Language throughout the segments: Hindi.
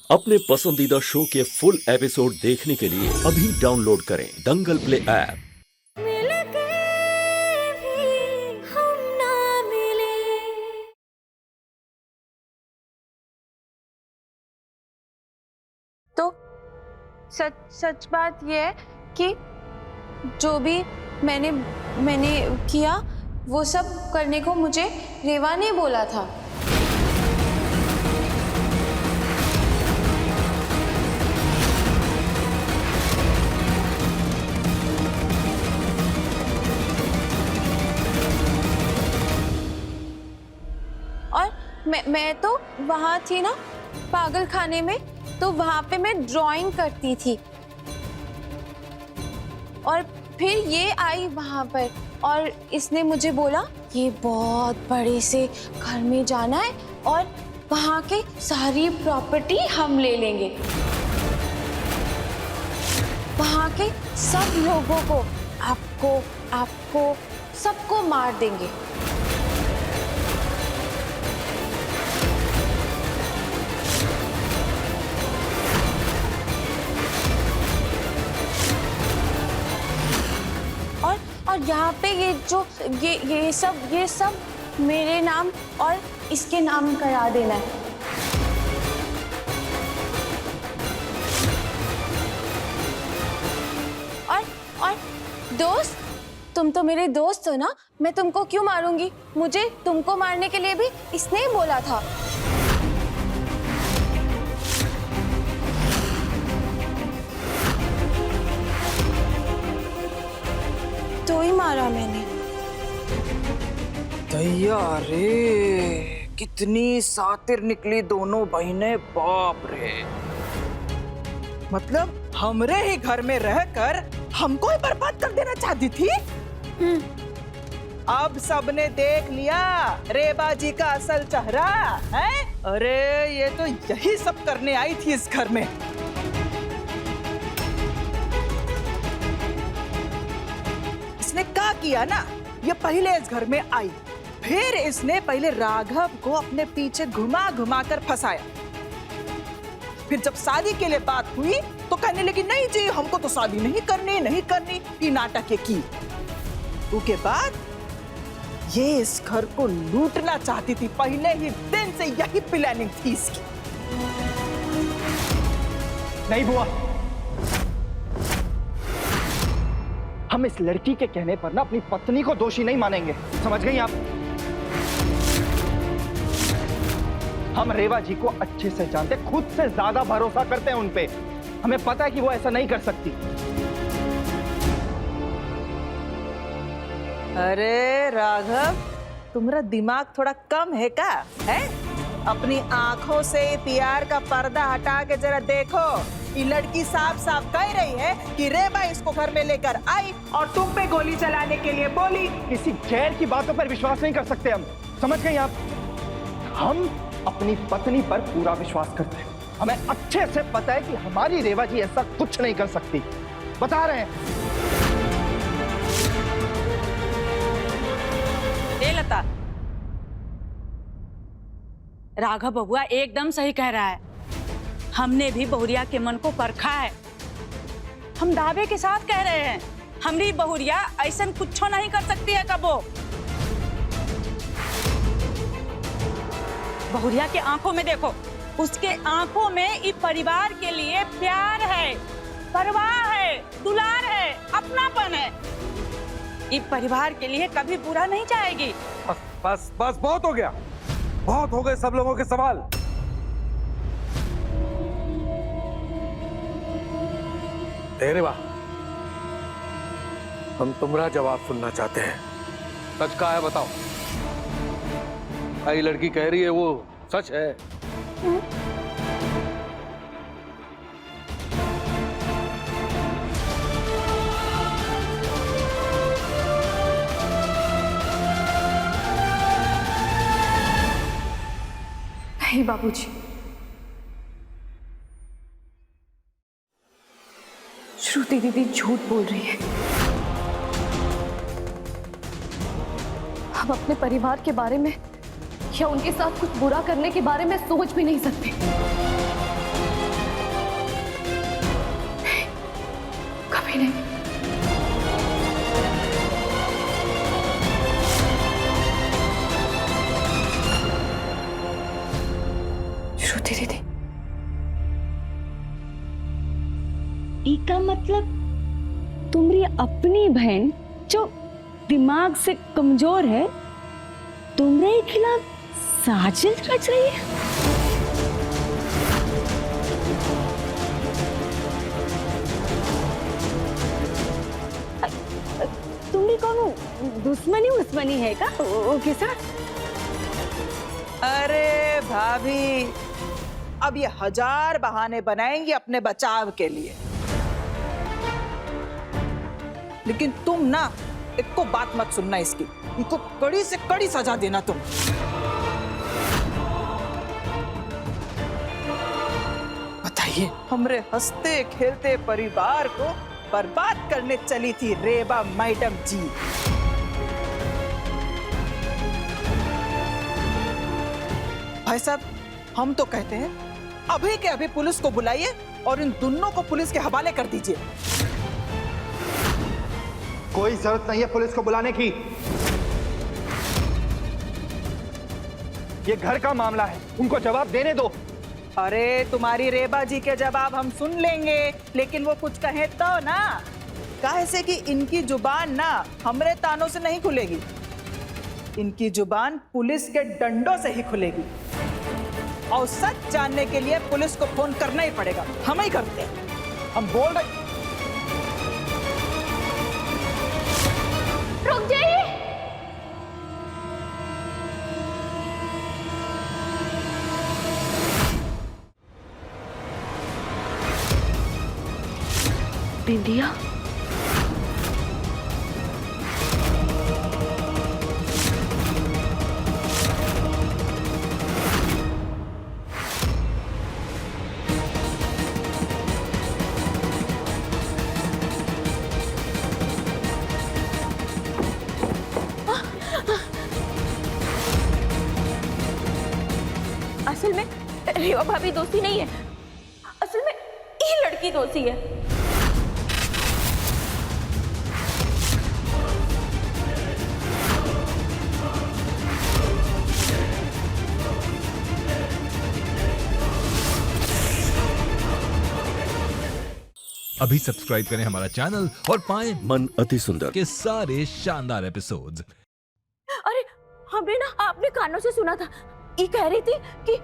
अपने पसंदीदा शो के फुल एपिसोड देखने के लिए अभी डाउनलोड करें दंगल प्ले ऐप। तो सच सच बात ये है कि जो भी मैंने किया वो सब करने को मुझे रेवा ने बोला था। और मैं तो वहाँ थी ना पागल खाने में, तो वहाँ पे मैं ड्राइंग करती थी और फिर ये आई वहाँ पर और इसने मुझे बोला ये बहुत बड़े से घर में जाना है और वहाँ के सारी प्रॉपर्टी हम ले लेंगे, वहाँ के सब लोगों को आपको सबको मार देंगे। और यहाँ पे ये सब मेरे नाम और इसके नाम करा देना है। और दोस्त, तुम तो मेरे दोस्त हो ना, मैं तुमको क्यों मारूंगी? मुझे तुमको मारने के लिए भी इसने ही बोला था। तो ही मारा मैंने। दैया रे, कितनी सातिर निकली दोनों बहनें, बाप रे। मतलब हमरे ही घर में रहकर हमको ही बर्बाद कर देना चाहती थी। अब सबने देख लिया रेबा जी का असल चेहरा है। अरे ये तो यही सब करने आई थी इस घर में। इसने क्या किया ना, ये पहले इस घर में आई, फिर इसने पहले राघव को अपने पीछे घुमा घुमा कर फंसाया। फिर जब शादी के लिए बात हुई तो कहने लगी नहीं जी हमको तो शादी नहीं करनी, ये नाटक की। उसके बाद ये इस घर को लूटना चाहती थी, पहले ही दिन से यही प्लानिंग थी इसकी। नहीं बुआ, हम इस लड़की के कहने पर ना अपनी पत्नी को दोषी नहीं मानेंगे, समझ गई आप? हम रेवा जी को अच्छे से जानते, खुद से ज्यादा भरोसा करते हैं उनपे। हमें पता है कि वो ऐसा नहीं कर सकती। अरे राघव, तुम्हारा दिमाग थोड़ा कम है क्या? है? अपनी आंखों से प्यार का पर्दा हटा के जरा देखो। ये लड़की साफ साफ कह रही है कि रेबा इसको घर में लेकर आई और तुम पे गोली चलाने के लिए बोली। किसी गैर की बातों पर विश्वास नहीं कर सकते हम, समझ गई आप? हम अपनी पत्नी पर पूरा विश्वास करते हैं। हमें अच्छे से पता है कि हमारी रेवा जी ऐसा कुछ नहीं कर सकती, बता रहे हैं। लता, राघव बबुआ एकदम सही कह रहा है। हमने भी बहुरिया के मन को परखा है। हम दावे के साथ कह रहे हैं, हमारी बहुरिया ऐसा कुछ नहीं कर सकती है कबो। बहुरिया के आंखों में देखो, उसके आंखों में इस परिवार के लिए प्यार है, परवाह है, दुलार है, अपनापन है। इस परिवार के लिए कभी बुरा नहीं चाहेगी। बस बस बस, बहुत हो गया, बहुत हो गए सब लोगों के सवाल। रेवा, हम तुम्हारा जवाब सुनना चाहते हैं। सच का है बताओ। ये लड़की कह रही है वो सच है? नहीं बाबूजी, श्रुति दीदी झूठ बोल रही है। हम अपने परिवार के बारे में या उनके साथ कुछ बुरा करने के बारे में सोच भी नहीं सकते। नहीं नहीं, श्रुति दीदी, इसका मतलब तुम्हारी अपनी बहन जो दिमाग से कमजोर है तुम्हारे खिलाफ साजिश रच रही है। तुम्हारी कौन दुश्मनी है का उसके साथ? अरे भाभी, अब ये 1000 बहाने बनाएंगी अपने बचाव के लिए, लेकिन तुम ना एक को बात मत सुनना इसकी, इनको कड़ी से कड़ी सजा देना तुम। बताइए, हमरे हंसते खेलते परिवार को बर्बाद करने चली थी रेबा मैडम जी। भाई साहब, हम तो कहते हैं अभी के अभी पुलिस को बुलाइए और इन दोनों को पुलिस के हवाले कर दीजिए। कोई जरूरत नहीं है पुलिस को बुलाने की, ये घर का मामला है, उनको जवाब देने दो। अरे तुम्हारी रेबा जी के जवाब हम सुन लेंगे, लेकिन वो कुछ कहे तो ना, काहे से कि इनकी जुबान ना हमरे तानों से नहीं खुलेगी, इनकी जुबान पुलिस के डंडों से ही खुलेगी। और सच जानने के लिए पुलिस को फोन करना ही पड़ेगा, हम ही करते हैं। हम बोल रहे। रुक जाइए। बिंदिया, असल में रेवा भाभी दोषी नहीं है, असल में ये लड़की दोषी है। अभी सब्सक्राइब करें हमारा चैनल और पाएं मन अति सुंदर के सारे शानदार एपिसोड्स। अरे हमने ना आपने कानों से सुना था, ये कह रही थी कि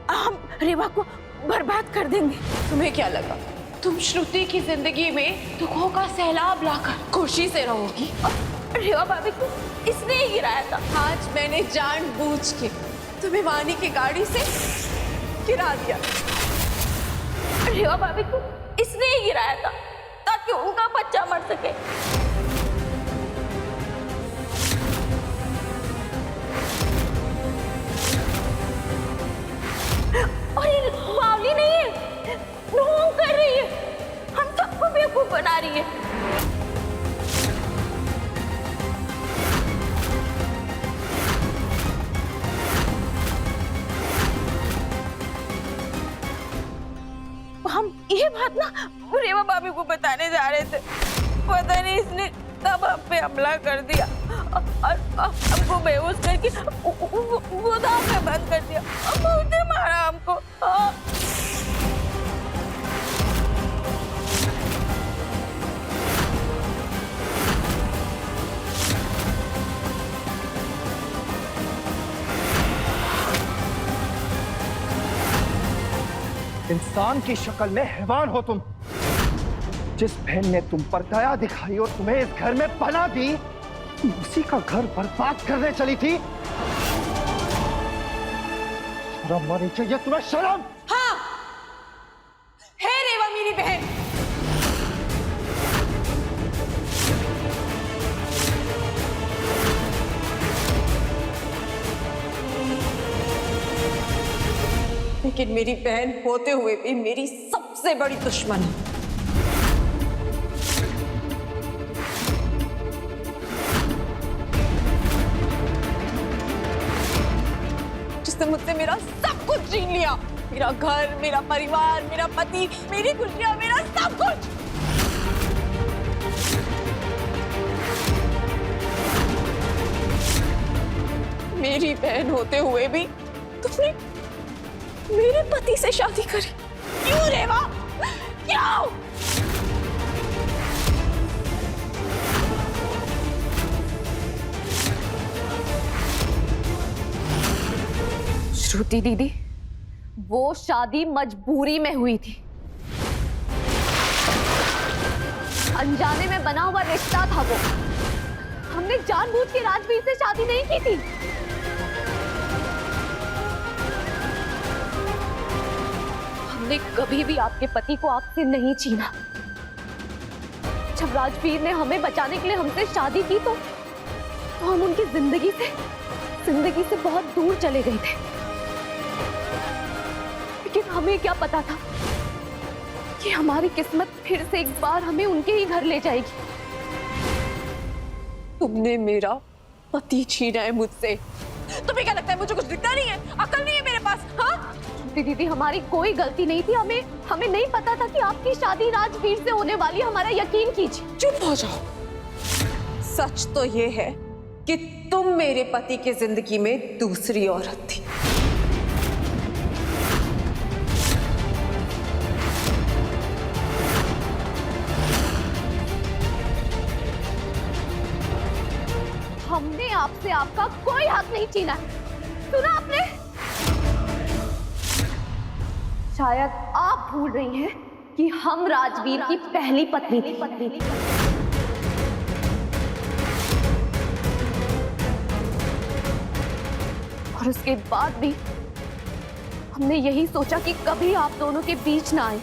हम रेवा को बर्बाद कर देंगे। तुम्हें क्या लगा तुम श्रुति की जिंदगी में दुखों का सैलाब लाकर खुशी से रहोगी? रेवा भाभी को इसने ही गिराया था। आज मैंने जानबूझ के तुम्हें वानी की गाड़ी से गिरा दिया। रेवा भाभी को इसने ही गिराया था ताकि उनका बच्चा मर सके। और ये बावली नहीं है, ढोंग कर रही है, हम सबको बेवकूफ बना रही है। हम ये बात ना रेवा भाभी को बताने जा रहे थे, पता नहीं इसने कब हम पे हमला कर दिया और हमको बेहोश करके गोदाम में बंद कर दिया और बहुत मारा हमको। इंसान की शक्ल में हैवान हो तुम। जिस बहन ने तुम पर दया दिखाई और तुम्हें इस घर में पनाह दी, तुम उसी का घर बर्बाद करने चली थी। शर्म आनी चाहिए तुम्हें, शर्म। हाँ, है रेवा मेरी बहन। लेकिन मेरी बहन होते हुए भी मेरी सबसे बड़ी दुश्मन है। जिसने मुझसे मेरा सब कुछ छीन लिया, मेरा घर, मेरा परिवार, मेरा पति, मेरी खुशियां, मेरा सब कुछ। मेरी बहन होते हुए भी तुमने मेरे पति से शादी करी। क्यों रेवा, क्यों? श्रुति दीदी, वो शादी मजबूरी में हुई थी। अनजाने में बना हुआ रिश्ता था वो। हमने जानबूझ के राजवीर से शादी नहीं की थी। हमने कभी भी आपके पति को आपसे नहीं छीना। जब राजवीर ने हमें बचाने के लिए हमसे शादी की तो हम उनकी जिंदगी से बहुत दूर चले गए थे। लेकिन हमें क्या पता था कि हमारी किस्मत फिर से एक बार हमें उनके ही घर ले जाएगी। तुमने मेरा पति छीना है मुझसे। तुम्हें क्या लगता है मुझे कुछ दिखता नहीं है? अकल नहीं है मेरे पास? हाँ दीदी, हमारी कोई गलती नहीं थी। हमें नहीं पता था कि आपकी शादी राजवीर से होने वाली। हमारा यकीन कीजिए। चुप हो जाओ। सच तो ये है कि तुम मेरे पति की जिंदगी में दूसरी औरत थी। हमने आपसे आपका कोई हक नहीं छीना। सुना आपने? शायद आप भूल रही हैं कि हम राजवीर की पहली पत्नी थी। और उसके बाद भी हमने यही सोचा कि कभी आप दोनों के बीच ना आए।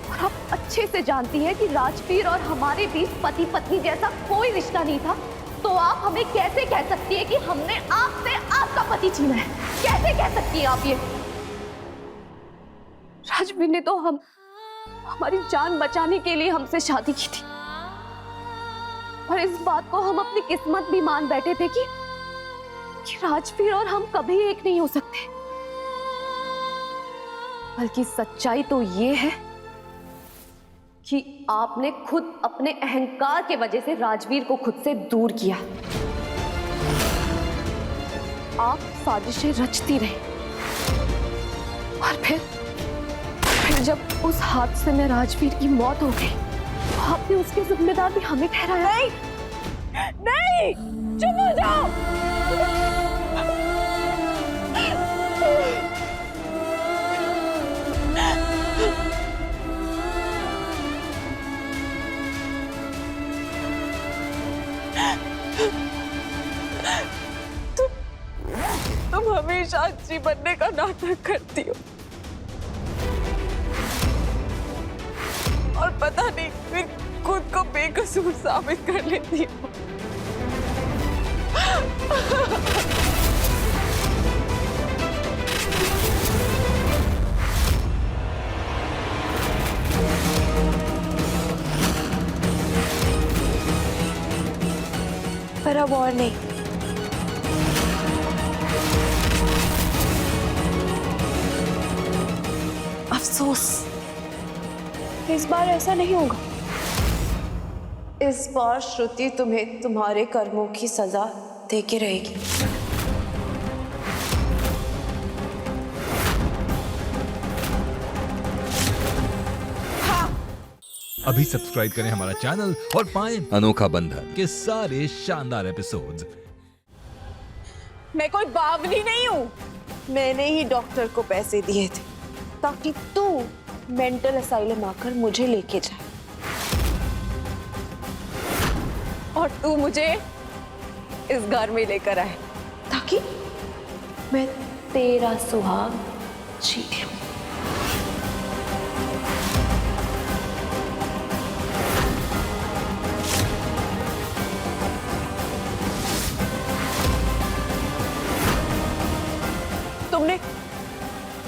और आप अच्छे से जानती हैं कि राजवीर और हमारे बीच पति पत्नी जैसा कोई रिश्ता नहीं था। तो आप हमें कैसे कह सकती है कि हमने आपसे आपका पति छीना है? कैसे कह सकती हैं आप ये? राजवीर ने तो हमारी जान बचाने के लिए हमसे शादी की थी। और इस बात को हम अपनी किस्मत भी मान बैठे थे कि राजवीर और हम कभी एक नहीं हो सकते। बल्कि सच्चाई तो ये है कि आपने खुद अपने अहंकार के वजह से राजवीर को खुद से दूर किया। आप साजिशें रचती रही और फिर जब उस हादसे में राजवीर की मौत हो गई तो आपने उसके जिम्मेदार भी हमें ठहराया। नहीं, चुप हो जाओ। तुम हमेशा अच्छी बनने का नाटक करती हो और पता नहीं फिर खुद को बेकसूर साबित कर लेती हो। पर अब और नहीं। अफसोस, इस बार ऐसा नहीं होगा। इस बार श्रुति तुम्हें तुम्हारे कर्मों की सजा देके रहेगी। अभी सब्सक्राइब करें हमारा चैनल और पाएं अनोखा बंधन के सारे शानदार एपिसोड्स। मैं कोई बावली नहीं हूँ। मैंने ही डॉक्टर को पैसे दिए थे ताकि तू मेंटल असाइलम आकर मुझे लेके जाए और तू मुझे इस घर में लेकर आए ताकि मैं तेरा सुहाग जीत लूं।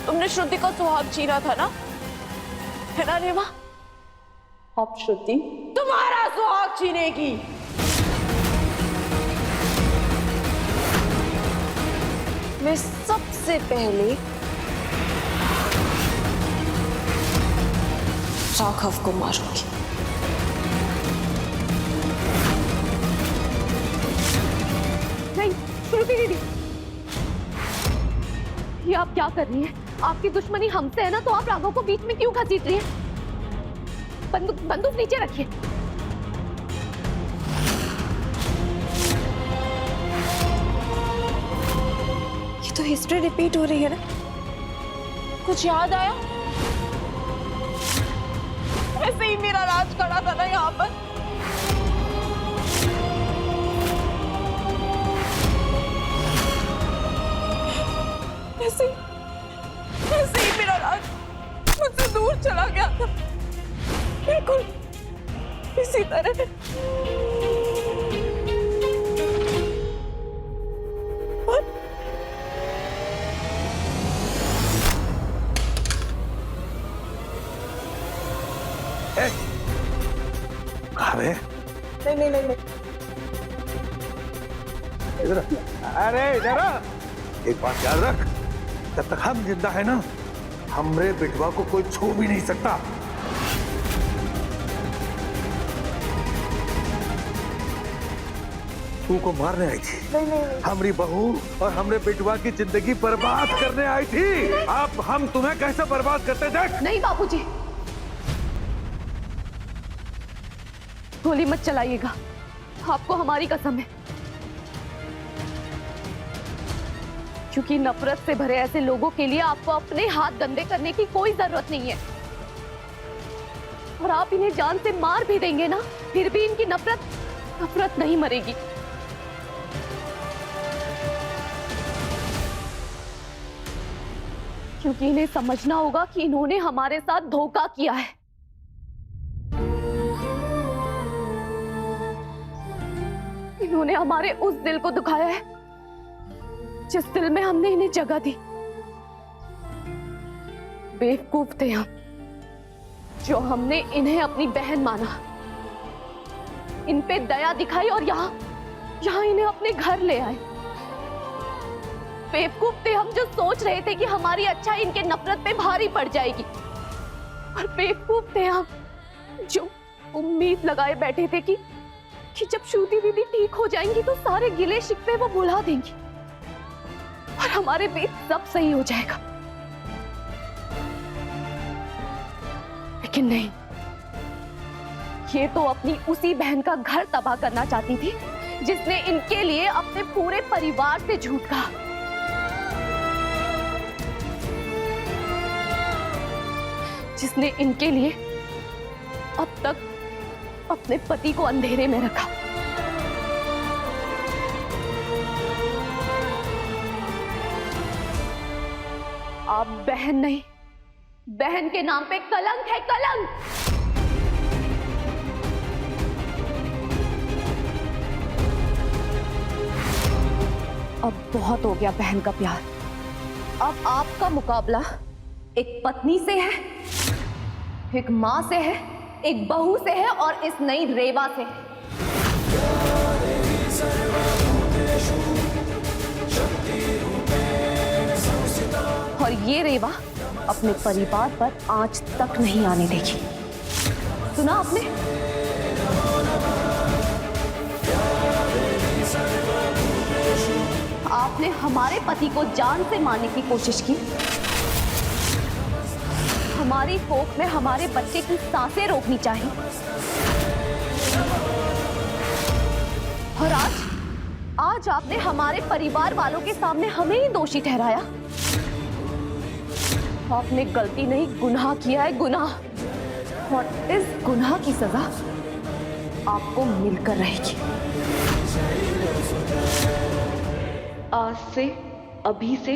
तुमने श्रुति को सुहाग छीना था ना, है ना रेवा? अब श्रुति तुम्हारा सुहाग छीनेगी। मैं सबसे पहले राघव को मारूंगी। छोटी दीदी, ये आप क्या कर रही हैं? आपकी दुश्मनी हमसे है ना, तो आप राघव को बीच में क्यों घसीट रही हैं? बंदूक नीचे रखिए। ये तो हिस्ट्री रिपीट हो रही है ना। कुछ याद आया? ऐसे ही मेरा राज खड़ा था ना यहाँ पर। ऐसे ही मेरा राज मुझसे दूर चला गया था, बिल्कुल इसी तरह। अरे नहीं। इधर, अरे इधर आ। एक बात याद रख, जब तक हम जिंदा है ना, हमरे बिटवा को कोई छू भी नहीं सकता। तू को मारने आई थी, नहीं। हमारी बहू और हमरे बिटवा की जिंदगी बर्बाद करने आई थी। अब हम तुम्हें कैसे बर्बाद करते देख। नहीं बाबूजी, गोली मत चलाइएगा, आपको हमारी कसम है। क्योंकि नफरत से भरे ऐसे लोगों के लिए आपको अपने हाथ गंदे करने की कोई जरूरत नहीं है। और आप इन्हें जान से मार भी देंगे ना, फिर भी इनकी नफरत नहीं मरेगी। क्योंकि इन्हें समझना होगा कि इन्होंने हमारे साथ धोखा किया है। इन्होंने हमारे उस दिल को दुखाया है जिस दिल में हमने इन्हें जगह दी। बेवकूफ थे हम जो हमने इन्हें अपनी बहन माना, इन पे दया दिखाई और यहाँ इन्हें अपने घर ले आए। बेवकूफ थे हम जो सोच रहे थे कि हमारी अच्छाई इनके नफरत पे भारी पड़ जाएगी। और बेवकूफ थे हम जो उम्मीद लगाए बैठे थे कि जब श्रुति दीदी ठीक हो जाएंगी तो सारे गिले शिकवे वो भुला देंगी और हमारे बीच सब सही हो जाएगा। लेकिन नहीं, ये तो अपनी उसी बहन का घर तबाह करना चाहती थी जिसने इनके लिए अपने पूरे परिवार से झूठ कहा। जिसने इनके लिए अब तक अपने पति को अंधेरे में रखा। आप बहन नहीं, बहन के नाम पे कलंक है, कलंक। अब बहुत हो गया बहन का प्यार। अब आपका मुकाबला एक पत्नी से है, एक मां से है, एक बहू से है और इस नई रेवा से। और ये रेवा अपने परिवार पर आंच तक नहीं आने देगी। सुना आपने? आपने हमारे पति को जान से मारने की कोशिश की, हमारी कोख में हमारे बच्चे की सांसें रोकनी चाहिए। और आज आपने हमारे परिवार वालों के सामने हमें ही दोषी ठहराया। आपने गलती नहीं, गुनाह किया है, गुनाह। और इस गुनाह की सजा आपको मिलकर रहेगी। आज से, अभी से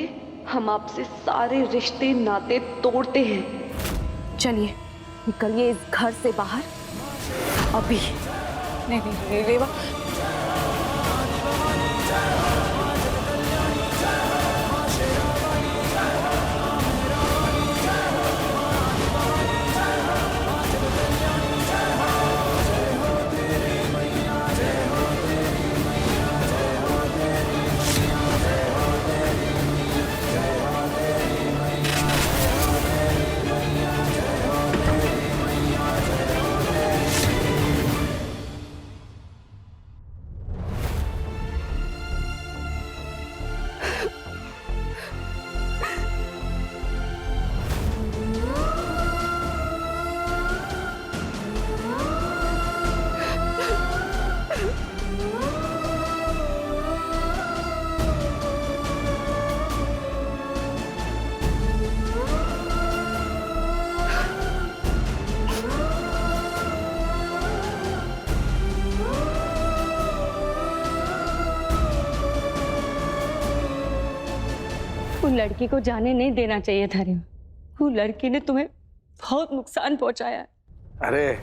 हम आपसे सारे रिश्ते नाते तोड़ते हैं। चलिए निकलिए इस घर से बाहर अभी। नहीं रेवा, लड़की को जाने नहीं देना चाहिए था रेवा। वो लड़की ने तुम्हें बहुत नुकसान पहुंचाया है। अरे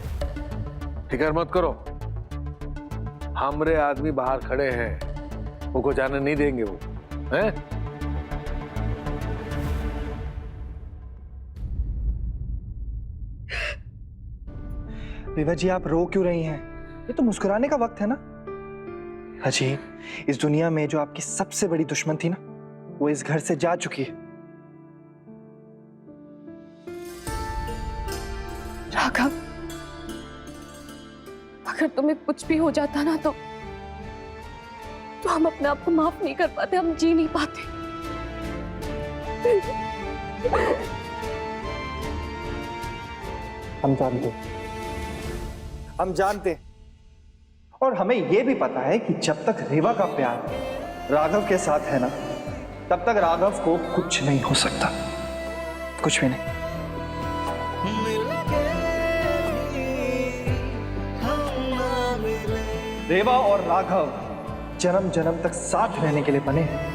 फिक्र मत करो, हमरे आदमी बाहर खड़े हैं, वो को जाने नहीं देंगे वो, हैं? विभा जी, आप रो क्यों रही हैं? ये तो मुस्कुराने का वक्त है ना। अजी, इस दुनिया में जो आपकी सबसे बड़ी दुश्मन थी ना, वो इस घर से जा चुकी है। राघव, अगर तुम्हें कुछ भी हो जाता ना तो हम अपने आप को माफ नहीं कर पाते, हम जी नहीं पाते। हम जानते और हमें यह भी पता है कि जब तक रेवा का प्यार राघव के साथ है ना, तब तक राघव को कुछ नहीं हो सकता, कुछ भी नहीं। रेवा और राघव जन्म जन्म तक साथ रहने के लिए बने हैं।